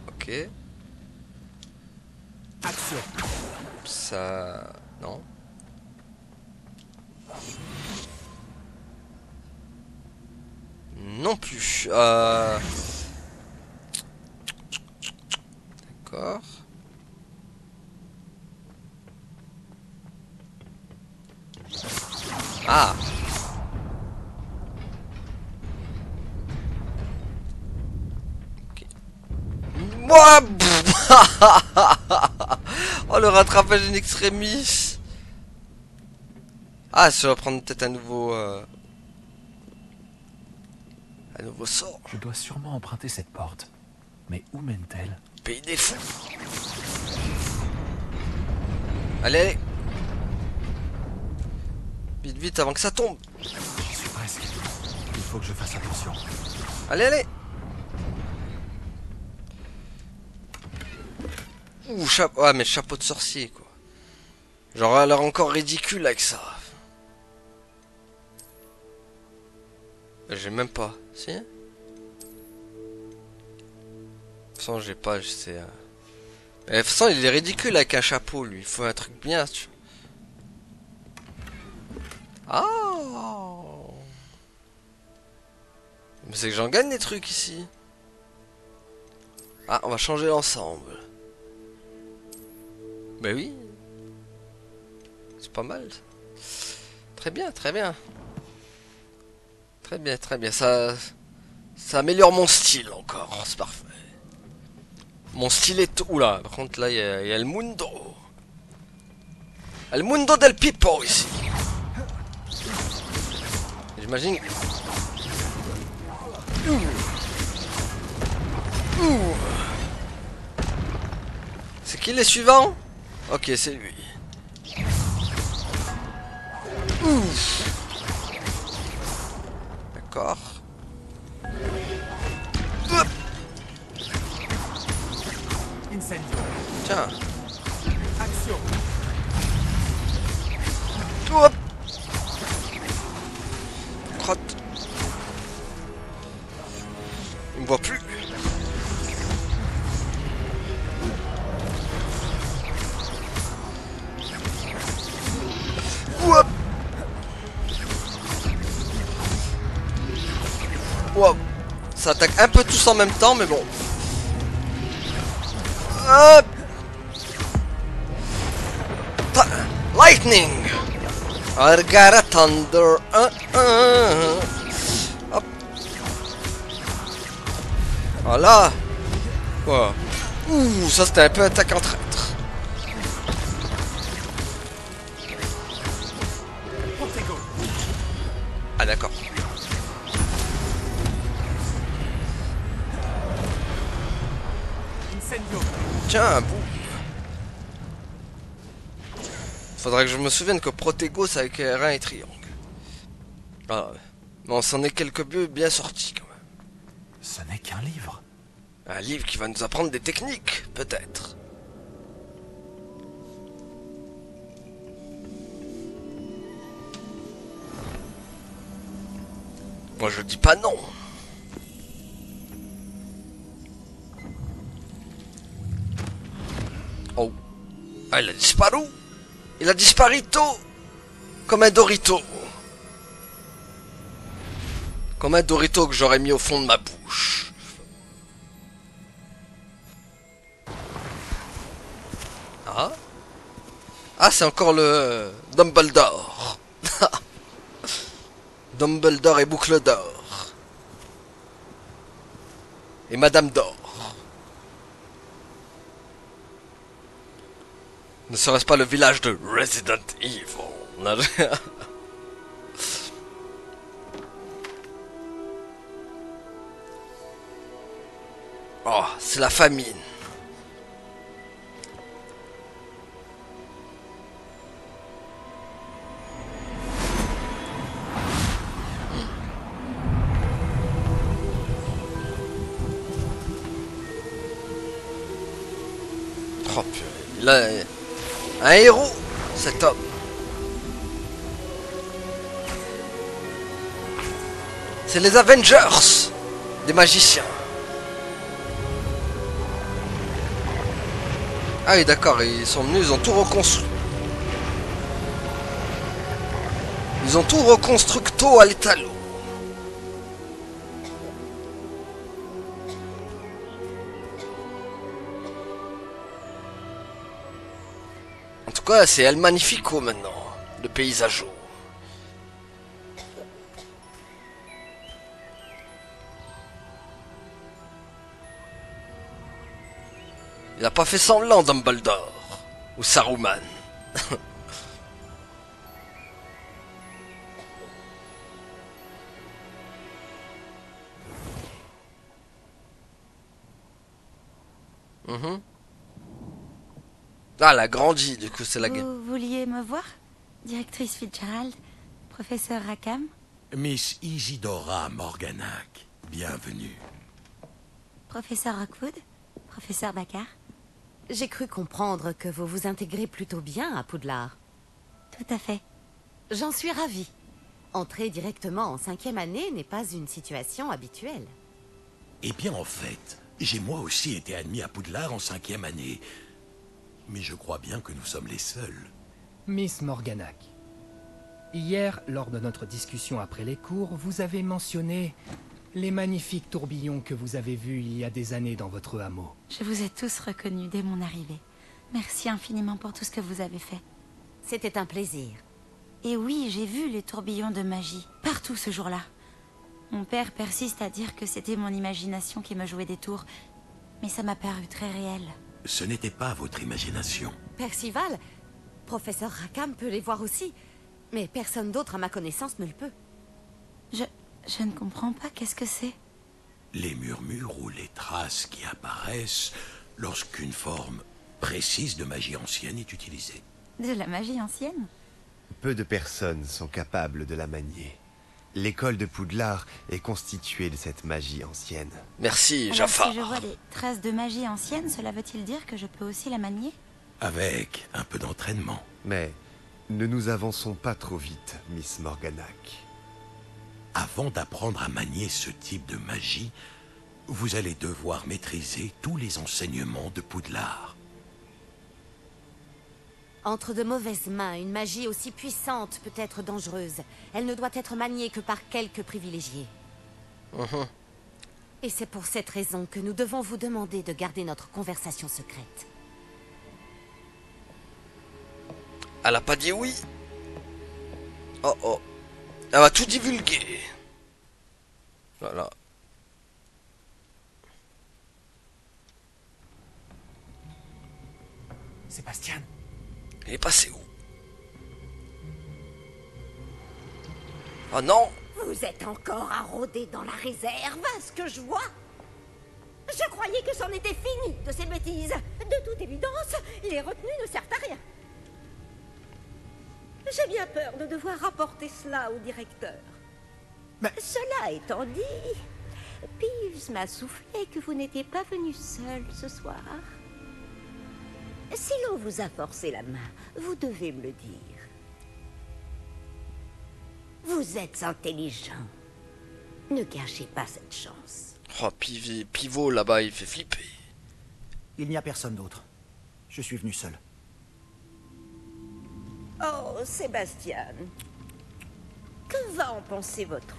Ok. Action. Ça... Non. Non plus. D'accord. Ah. Ok. Moi. Oh, le rattrapage in extremis. Ah, ça va prendre peut-être un nouveau sort. Je dois sûrement emprunter cette porte. Mais où mène-t-elle? Pays des fous. Allez, allez. Vite, vite, avant que ça tombe. J'y suis presque. Il faut que je fasse attention. Allez, allez. Ouh, chapeau. Ouais, mais chapeau de sorcier, quoi. Genre, elle a l'air encore ridicule avec ça. J'ai même pas. Si? De toute façon, j'ai pas, je sais. Mais de toute façon, il est ridicule avec un chapeau, lui. Il faut un truc bien, tu vois. Ah! Mais c'est que j'en gagne des trucs ici. Ah, on va changer l'ensemble. Ben oui. C'est pas mal. Très bien, très bien. Très bien, très bien. Ça améliore mon style encore. C'est parfait. Mon style est... Oula, par contre là, il y a El Mundo. El Mundo del Pipo ici. J'imagine... C'est qui les suivants? Ok, c'est lui. D'accord. Incendio. Tiens. Action. Hop. Crotte. Il me voit plus. Hop. Wow. Ça attaque un peu tous en même temps, mais bon. Hop. Lightning. I got a thunder. Hop. Voilà. Wow. Ouh, ça c'était un peu attaque en traître. Ah d'accord. Tiens, un bout. Faudrait que je me souvienne que Protego c'est avec R1 et triangle. Ah, mais on s'en est quelques buts bien sortis quand même. Ce n'est qu'un livre. Un livre qui va nous apprendre des techniques, peut-être. Moi je dis pas non. Oh. Ah, il a disparu. Il a disparito. Comme un Dorito. Comme un Dorito que j'aurais mis au fond de ma bouche. Ah. Ah, c'est encore le Dumbledore. Dumbledore et Boucle d'Or. Et Madame d'Or. Ne serait-ce pas le village de Resident Evil? Oh, c'est la famine. Oh purée, il a un héros, cet homme. C'est les Avengers, des magiciens. Ah oui d'accord, ils sont venus, ils ont tout reconstruit. Ils ont tout reconstructo à l'étalon. En tout cas, c'est El Magnifico maintenant, le paysageau. Il a pas fait semblant, Dumbledore. Ou Saruman. Ah, elle a grandi, du coup, c'est la gueule. Vous vouliez me voir? Directrice Fitzgerald, professeur Rackham. Miss Isidora Morganac, bienvenue. Professeur Rockwood, professeur Baccar. J'ai cru comprendre que vous vous intégrez plutôt bien à Poudlard. Tout à fait. J'en suis ravie. Entrer directement en 5e année n'est pas une situation habituelle. Eh bien, en fait, j'ai moi aussi été admis à Poudlard en 5e année. Mais je crois bien que nous sommes les seuls. Miss Morganac, hier, lors de notre discussion après les cours, vous avez mentionné les magnifiques tourbillons que vous avez vus il y a des années dans votre hameau. Je vous ai tous reconnus dès mon arrivée. Merci infiniment pour tout ce que vous avez fait. C'était un plaisir. Et oui, j'ai vu les tourbillons de magie, partout ce jour-là. Mon père persiste à dire que c'était mon imagination qui me jouait des tours, mais ça m'a paru très réel. Ce n'était pas votre imagination. Percival, professeur Rackham peut les voir aussi, mais personne d'autre à ma connaissance ne le peut. Je ne comprends pas, qu'est-ce que c'est? Les murmures ou les traces qui apparaissent lorsqu'une forme précise de magie ancienne est utilisée. De la magie ancienne? Peu de personnes sont capables de la manier. L'école de Poudlard est constituée de cette magie ancienne. Merci, Alors, Jafar. si je vois des traces de magie ancienne, cela veut-il dire que je peux aussi la manier? Avec un peu d'entraînement. Mais ne nous avançons pas trop vite, Miss Morganac. Avant d'apprendre à manier ce type de magie, vous allez devoir maîtriser tous les enseignements de Poudlard. Entre de mauvaises mains, une magie aussi puissante peut être dangereuse. Elle ne doit être maniée que par quelques privilégiés. Et c'est pour cette raison que nous devons vous demander de garder notre conversation secrète. Elle a pas dit oui. Oh oh. Elle va tout divulguer. Voilà. Sébastien. Il est passé où? Oh non! Vous êtes encore à rôder dans la réserve, à ce que je vois. Je croyais que c'en était fini de ces bêtises. De toute évidence, les retenues ne servent à rien. J'ai bien peur de devoir rapporter cela au directeur. Mais... Cela étant dit, Peeves m'a soufflé que vous n'étiez pas venu seul ce soir. Si l'on vous a forcé la main, vous devez me le dire. Vous êtes intelligent. Ne gâchez pas cette chance. Oh, Pivot là-bas, il fait flipper. Il n'y a personne d'autre. Je suis venu seul. Oh, Sébastien. Que va en penser votre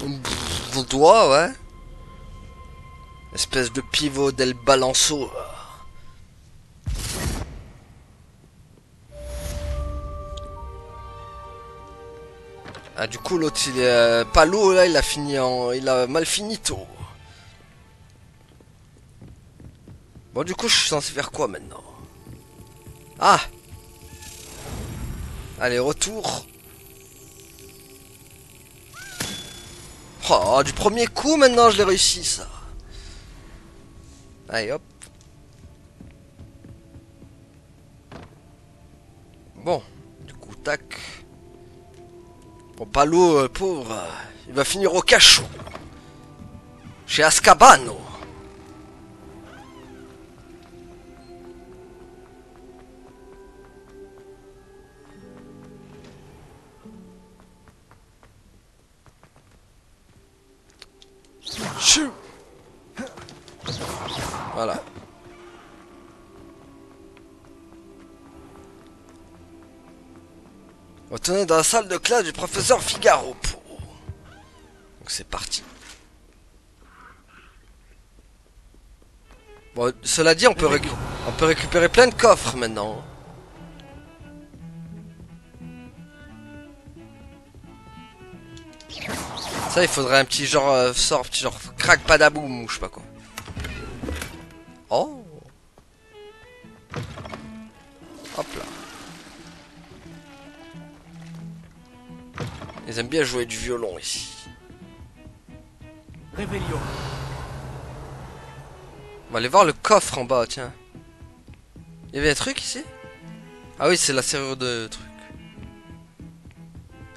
oncle? Vos doigts, ouais. Espèce de pivot del balanceau. Ah, du coup, l'autre, il est Palo, là, il a fini en... Il a mal fini tôt. Bon, du coup, je suis censé faire quoi, maintenant? Ah! Allez, retour. Oh, du premier coup, maintenant, je l'ai réussi, ça. Allez, hop. Bon, du coup, tac. Bon, Palo, pauvre, il va finir au cachot. Chez Azkaban. Chou. Voilà. Retournez dans la salle de classe du professeur Figaro. Donc c'est parti. Bon, cela dit, on peut récupérer plein de coffres maintenant. Ça, il faudrait un petit genre sort, petit genre crack padaboum ou je sais pas quoi. Oh. Hop là. Ils aiment bien jouer du violon ici. Réveillon. On va aller voir le coffre en bas, tiens. Il y avait un truc ici? Ah oui, c'est la serrure de truc.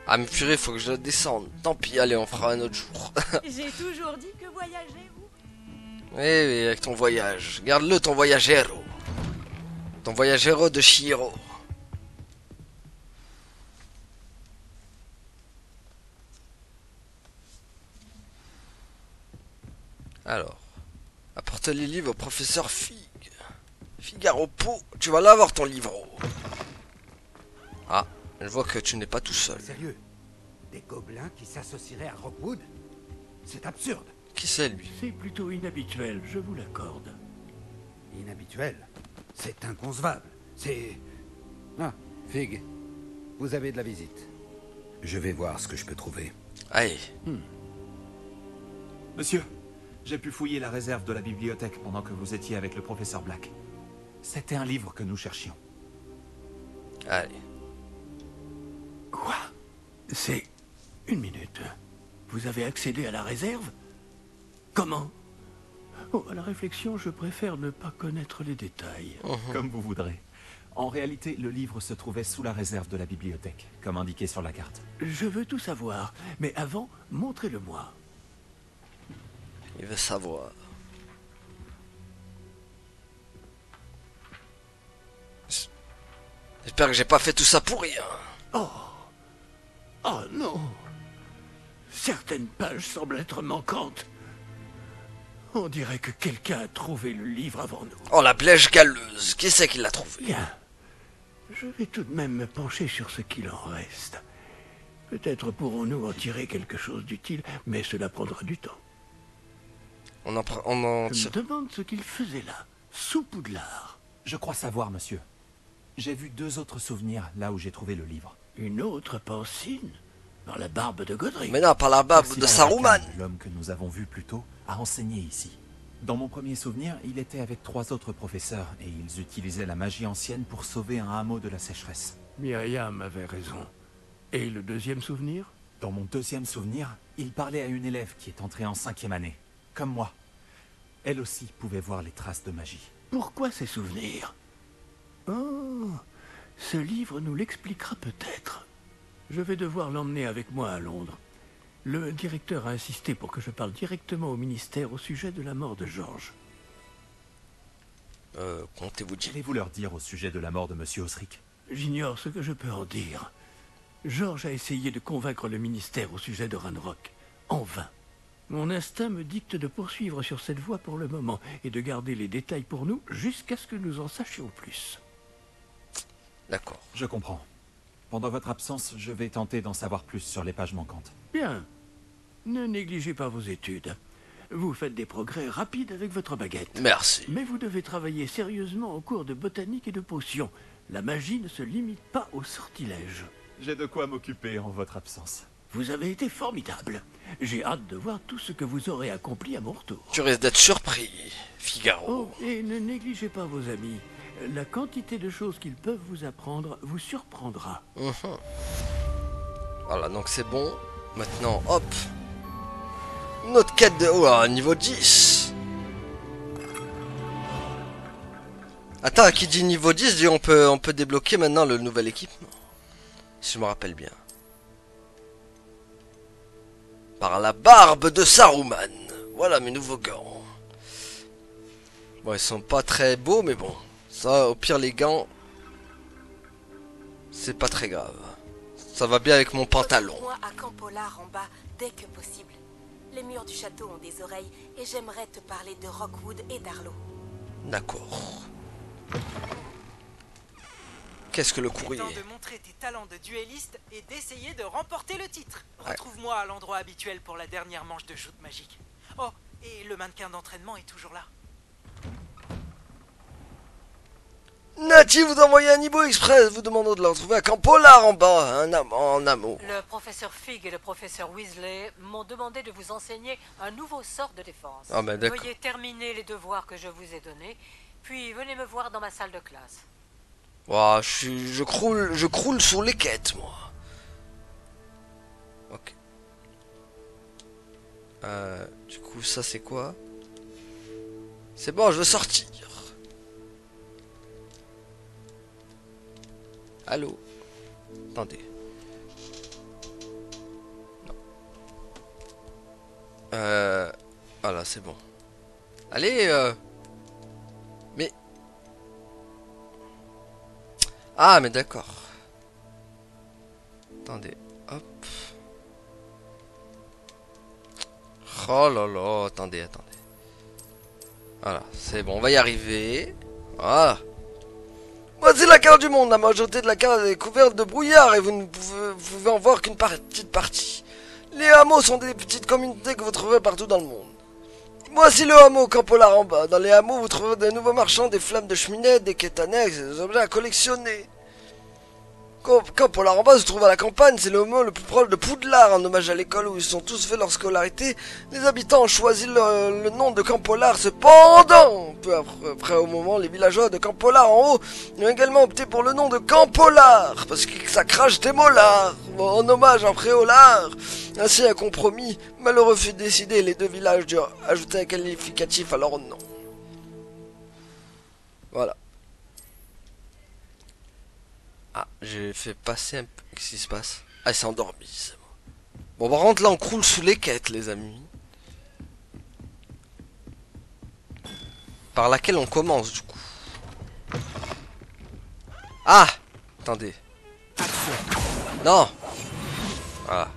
Ah mais purée, faut que je la descende. Tant pis, allez, on fera un autre jour. J'ai toujours dit que voyager où? Oui, oui, avec ton voyage. Garde-le, ton voyagero. Ton voyagero de Shiro. Alors, apporte les livres au professeur Figaro Po, tu vas l'avoir ton livre. Ah, je vois que tu n'es pas tout seul. Sérieux? Des gobelins qui s'associeraient à Rockwood? C'est absurde. Qui c'est lui? C'est plutôt inhabituel, je vous l'accorde. Inhabituel? C'est inconcevable. C'est... Ah, Fig. Vous avez de la visite. Je vais voir ce que je peux trouver. Allez. Monsieur, j'ai pu fouiller la réserve de la bibliothèque pendant que vous étiez avec le professeur Black. C'était un livre que nous cherchions. Allez. Quoi? C'est... Une minute. Vous avez accédé à la réserve? Comment? Oh, à la réflexion, je préfère ne pas connaître les détails. Comme vous voudrez. En réalité, le livre se trouvait sous la réserve de la bibliothèque, comme indiqué sur la carte. Je veux tout savoir, mais avant, montrez-le-moi. Il veut savoir. J'espère que j'ai pas fait tout ça pour rien. Oh. Oh non. Certaines pages semblent être manquantes. On dirait que quelqu'un a trouvé le livre avant nous. Oh, la blèche galeuse. Qui c'est qui l'a trouvé? Bien. Je vais tout de même me pencher sur ce qu'il en reste. Peut-être pourrons-nous en tirer quelque chose d'utile, mais cela prendra du temps. Je me demande ce qu'il faisait là, sous Poudlard. Je crois savoir, monsieur. J'ai vu 2 autres souvenirs là où j'ai trouvé le livre. Une autre pancine? Par la barbe de Godric? Mais non, par la barbe de Saruman. L'homme que nous avons vu plus tôt a enseigné ici. Dans mon premier souvenir, il était avec 3 autres professeurs et ils utilisaient la magie ancienne pour sauver un hameau de la sécheresse. Myriam avait raison. Et le deuxième souvenir? Dans mon deuxième souvenir, il parlait à une élève qui est entrée en 5e année, comme moi. Elle aussi pouvait voir les traces de magie. Pourquoi ces souvenirs? Oh, ce livre nous l'expliquera peut-être. Je vais devoir l'emmener avec moi à Londres. Le directeur a insisté pour que je parle directement au ministère au sujet de la mort de Georges. Comptez-vous dire? Qu'allez-vous leur dire au sujet de la mort de Monsieur Osric? J'ignore ce que je peux en dire. Georges a essayé de convaincre le ministère au sujet de Ranrock. En vain. Mon instinct me dicte de poursuivre sur cette voie pour le moment et de garder les détails pour nous jusqu'à ce que nous en sachions plus. D'accord. Je comprends. Pendant votre absence, je vais tenter d'en savoir plus sur les pages manquantes. Bien. Ne négligez pas vos études. Vous faites des progrès rapides avec votre baguette. Merci. Mais vous devez travailler sérieusement au cours de botanique et de potions. La magie ne se limite pas au sortilège. J'ai de quoi m'occuper en votre absence. Vous avez été formidable. J'ai hâte de voir tout ce que vous aurez accompli à mon retour. Tu risques d'être surpris, Figaro. Oh, et ne négligez pas vos amis. La quantité de choses qu'ils peuvent vous apprendre vous surprendra. Voilà, donc c'est bon. Maintenant, hop. Notre quête de... Oh, niveau 10. Attends, qui dit niveau 10, dit on peut débloquer maintenant le nouvel équipement. Si je me rappelle bien. Par la barbe de Saruman. Voilà mes nouveaux gants. Bon, ils sont pas très beaux, mais bon. Ça, au pire, les gants, c'est pas très grave. Ça va bien avec mon pantalon. Moi à Camp Pollard en bas, dès que possible. Les murs du château ont des oreilles et j'aimerais te parler de Rockwood et d'Arlo. D'accord. Qu'est-ce que le courrier? Temps de montrer tes talents de duelliste et d'essayer de remporter le titre. Retrouve-moi à l'endroit habituel pour la dernière manche de shoot magique. Oh, et le mannequin d'entraînement est toujours là. Nati vous envoyez un niveau express, vous demandant de le retrouver à Camp Pollard en bas, en amont. Le professeur Fig et le professeur Weasley m'ont demandé de vous enseigner un nouveau sort de défense. Ah ben d'accord. Veuillez terminer les devoirs que je vous ai donnés, puis venez me voir dans ma salle de classe. Wow, je croule sur les quêtes, moi. Ok. Du coup, ça c'est quoi? C'est bon, je veux sortir. Allô? Attendez. Non. Voilà, c'est bon. Allez, Mais... Ah, mais d'accord. Attendez, hop. Oh là là, attendez. Voilà, c'est bon, on va y arriver. Voilà. Voici la carte du monde. La majorité de la carte est couverte de brouillard et vous ne pouvez en voir qu'une petite partie. Les hameaux sont des petites communautés que vous trouverez partout dans le monde. Voici le hameau Camp Pollard en bas. Dans les hameaux, vous trouverez des nouveaux marchands, des flammes de cheminée, des quêtes annexes et des objets à collectionner. Camp-Polar en bas se trouve à la campagne, c'est le mot le plus proche de Poudlard, en hommage à l'école où ils sont tous fait leur scolarité. Les habitants ont choisi le nom de Camp-Polar, cependant, peu après au moment, les villageois de Camp-Polar en haut ont également opté pour le nom de Camp-Polar, parce que ça crache des molars, en hommage à Préolard. Ainsi un compromis malheureux fut décidé, les deux villages durent ajouter un qualificatif à leur nom. Voilà. Ah, j'ai fait passer un peu. Qu'est-ce qui se passe? Ah, il s'est endormi, c'est bon. Bon, par contre, là, on croule sous les quêtes, les amis. Par laquelle on commence, du coup. Ah! Attendez. Non! Voilà.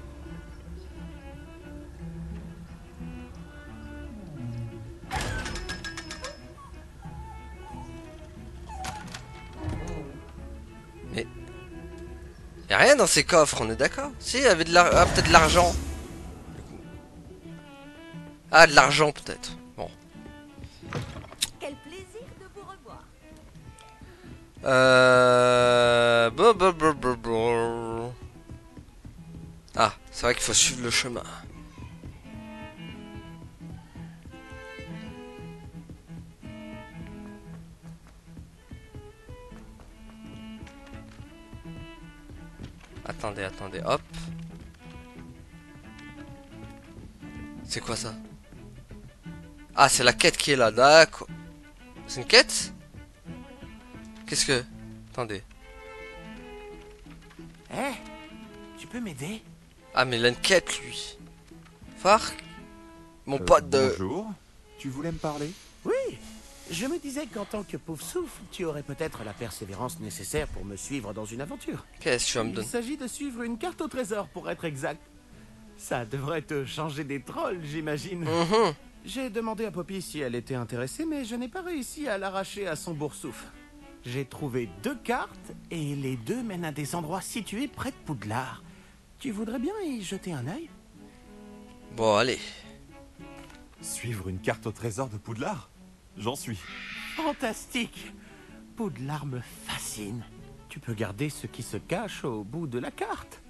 Mais... y a rien dans ces coffres, on est d'accord? Si, il y avait de l'argent. Ah, peut-être de l'argent. Ah, de l'argent, peut-être. Bon. Quel plaisir de vous revoir. Ah, c'est vrai qu'il faut suivre le chemin. Attendez, attendez, hop. C'est quoi ça? Ah, c'est la quête qui est là, d'accord. C'est une quête? Qu'est-ce que... Attendez. Eh, tu peux m'aider? Ah, mais il a une quête, lui. Farc? Mon pote de... Bonjour, tu voulais me parler? Oui, je me disais qu'en tant que pauvre souffle, tu aurais peut-être la persévérance nécessaire pour me suivre dans une aventure. Qu'est-ce que tu vas me donner? Il s'agit de suivre une carte au trésor, pour être exact. Ça devrait te changer des trolls, j'imagine. J'ai demandé à Poppy si elle était intéressée, mais je n'ai pas réussi à l'arracher à son boursouf. J'ai trouvé 2 cartes, et les 2 mènent à des endroits situés près de Poudlard. Tu voudrais bien y jeter un œil? Bon, allez. Suivre une carte au trésor de Poudlard? J'en suis. Fantastique! Poudlard me fascine. Tu peux garder ce qui se cache au bout de la carte.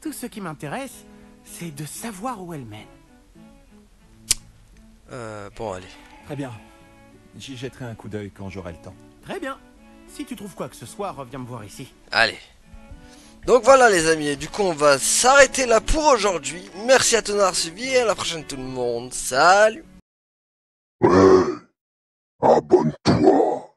Tout ce qui m'intéresse, c'est de savoir où elle mène. Bon, allez. Très bien. J'y jetterai un coup d'œil quand j'aurai le temps. Très bien. Si tu trouves quoi que ce soit, reviens me voir ici. Allez. Donc voilà les amis, et du coup on va s'arrêter là pour aujourd'hui. Merci à tous d'avoir suivi et à la prochaine tout le monde. Salut. Ouais, abonne-toi.